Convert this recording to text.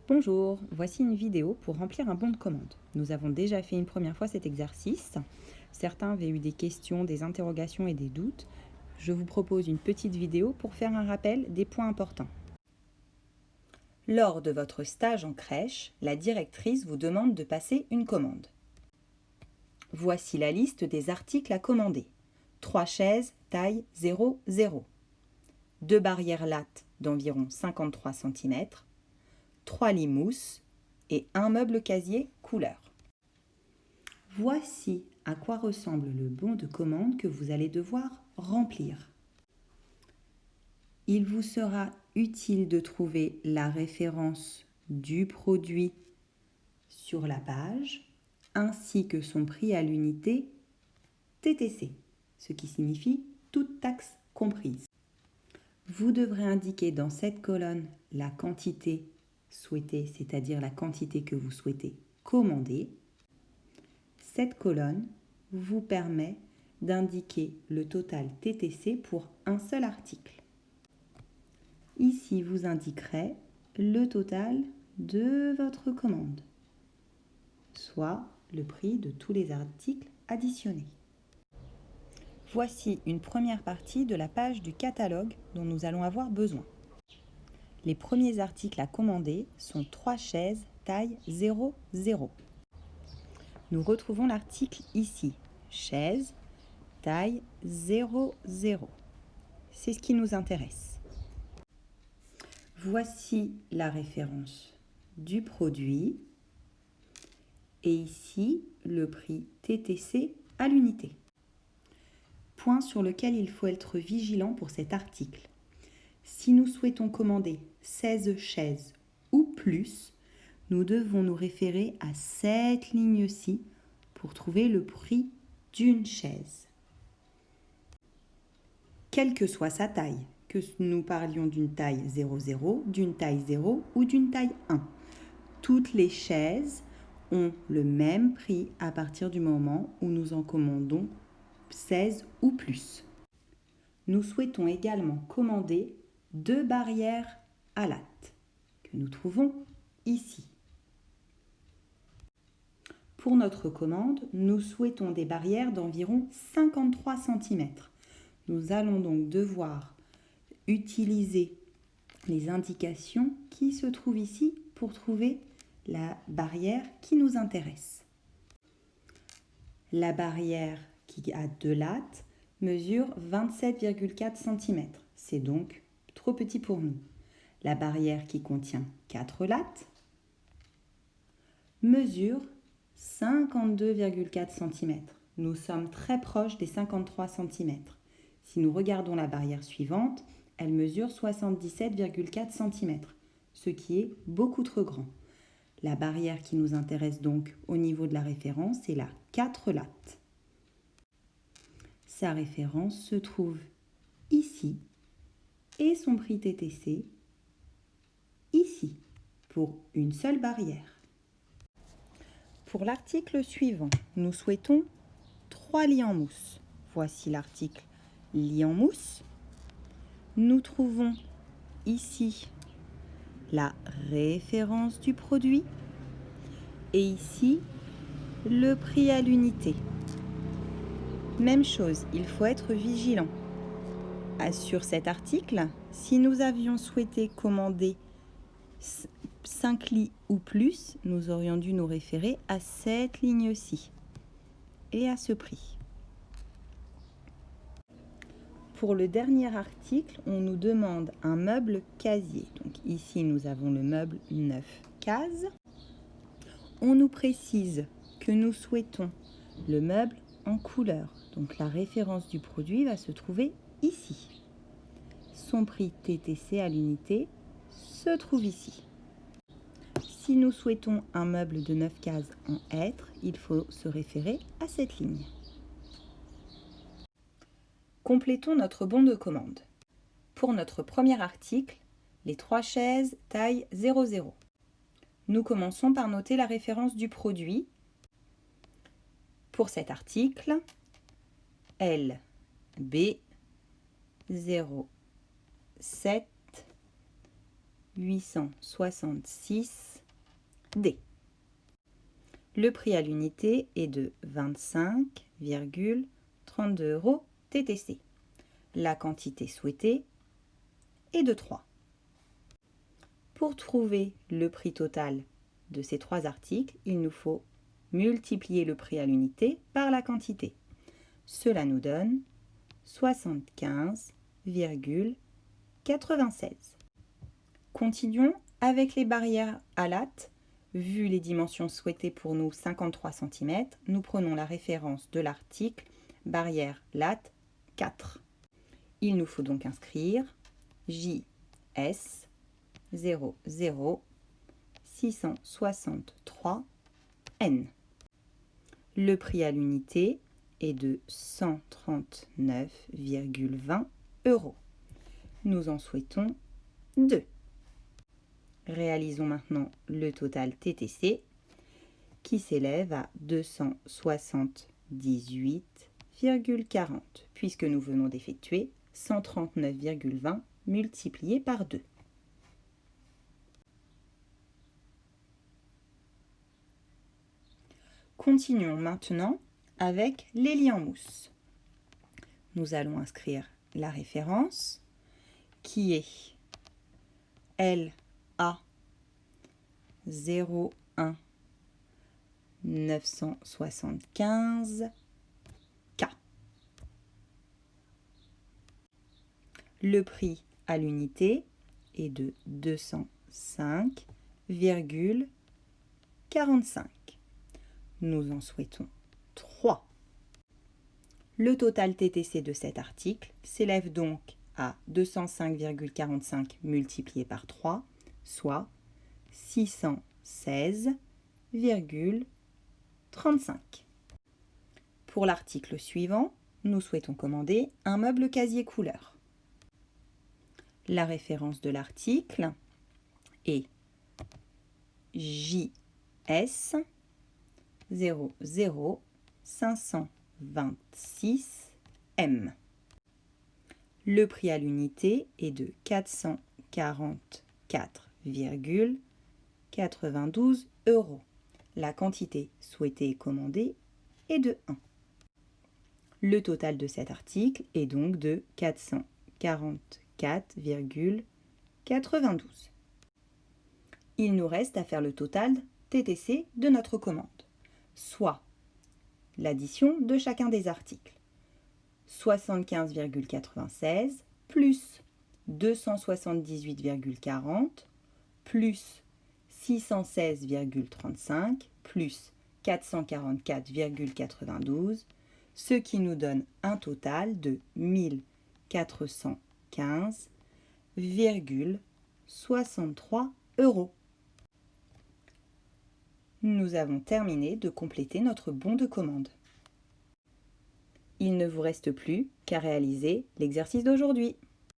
Bonjour, voici une vidéo pour remplir un bon de commande. Nous avons déjà fait une première fois cet exercice. Certains avaient eu des questions, des interrogations et des doutes. Je vous propose une petite vidéo pour faire un rappel des points importants. Lors de votre stage en crèche, la directrice vous demande de passer une commande. Voici la liste des articles à commander. 3 chaises taille 0,0. 2 barrières lattes d'environ 53 cm. 3 lits mousse et un meuble casier couleur. Voici à quoi ressemble le bon de commande que vous allez devoir remplir. Il vous sera utile de trouver la référence du produit sur la page ainsi que son prix à l'unité TTC, ce qui signifie toute taxe comprise. Vous devrez indiquer dans cette colonne la quantité souhaitée, c'est-à-dire la quantité que vous souhaitez commander. Cette colonne vous permet d'indiquer le total TTC pour un seul article. Ici, vous indiquerez le total de votre commande, soit le prix de tous les articles additionnés. Voici une première partie de la page du catalogue dont nous allons avoir besoin. Les premiers articles à commander sont 3 chaises taille 0,0. Nous retrouvons l'article ici, chaise taille 0,0. C'est ce qui nous intéresse. Voici la référence du produit et ici le prix TTC à l'unité. Point sur lequel il faut être vigilant pour cet article. Si nous souhaitons commander 16 chaises ou plus, nous devons nous référer à cette ligne-ci pour trouver le prix d'une chaise. Quelle que soit sa taille, que nous parlions d'une taille 0,0, d'une taille 0 ou d'une taille 1, toutes les chaises ont le même prix à partir du moment où nous en commandons 16 ou plus. Nous souhaitons également commander 2 barrières à lattes que nous trouvons ici. Pour notre commande, nous souhaitons des barrières d'environ 53 cm. Nous allons donc devoir utiliser les indications qui se trouvent ici pour trouver la barrière qui nous intéresse. La barrière qui a 2 lattes mesure 27,4 cm. C'est donc trop petit pour nous. La barrière qui contient 4 lattes mesure 52,4 cm. Nous sommes très proches des 53 cm. Si nous regardons la barrière suivante, elle mesure 77,4 cm, ce qui est beaucoup trop grand. La barrière qui nous intéresse donc au niveau de la référence est la 4 lattes. Sa référence se trouve ici et son prix TTC ici pour une seule barrière. Pour l'article suivant, nous souhaitons 3 lits en mousse. Voici l'article lit en mousse. Nous trouvons ici la référence du produit et ici le prix à l'unité. Même chose, il faut être vigilant. Sur cet article, si nous avions souhaité commander 5 lits ou plus, nous aurions dû nous référer à cette ligne-ci et à ce prix. Pour le dernier article, on nous demande un meuble casier. Donc ici, nous avons le meuble 9 cases. On nous précise que nous souhaitons le meuble en couleur. Donc la référence du produit va se trouver ici. Son prix TTC à l'unité se trouve ici. Si nous souhaitons un meuble de 9 cases en hêtre, il faut se référer à cette ligne. Complétons notre bon de commande. Pour notre premier article, les 3 chaises taille 0,0. Nous commençons par noter la référence du produit. Pour cet article, LB 07 866 D. Le prix à l'unité est de 25,32 € TTC. La quantité souhaitée est de 3. Pour trouver le prix total de ces 3 articles, il nous faut multiplier le prix à l'unité par la quantité. Cela nous donne 75,96. Continuons avec les barrières à lattes. Vu les dimensions souhaitées pour nous 53 cm, nous prenons la référence de l'article barrière latte 4. Il nous faut donc inscrire JS 00663N. Le prix à l'unité est de 139,20 €. Nous en souhaitons 2. Réalisons maintenant le total TTC qui s'élève à 278,40 puisque nous venons d'effectuer 139,20 multiplié par 2. Continuons maintenant avec les lits en mousse. Nous allons inscrire la référence qui est LA 01 975 K. Le prix à l'unité est de 205,45. Nous en souhaitons 3. Le total TTC de cet article s'élève donc à 205,45 multiplié par 3, soit 616,35. Pour l'article suivant, nous souhaitons commander un meuble casier couleur. La référence de l'article est JS 00526 M. Le prix à l'unité est de 444,92 €. La quantité souhaitée et commandée est de 1. Le total de cet article est donc de 444,92. Il nous reste à faire le total TTC de notre commande, soit l'addition de chacun des articles. 75,96 plus 278,40 plus 616,35 plus 444,92, ce qui nous donne un total de 1415,63 €. Nous avons terminé de compléter notre bon de commande. Il ne vous reste plus qu'à réaliser l'exercice d'aujourd'hui.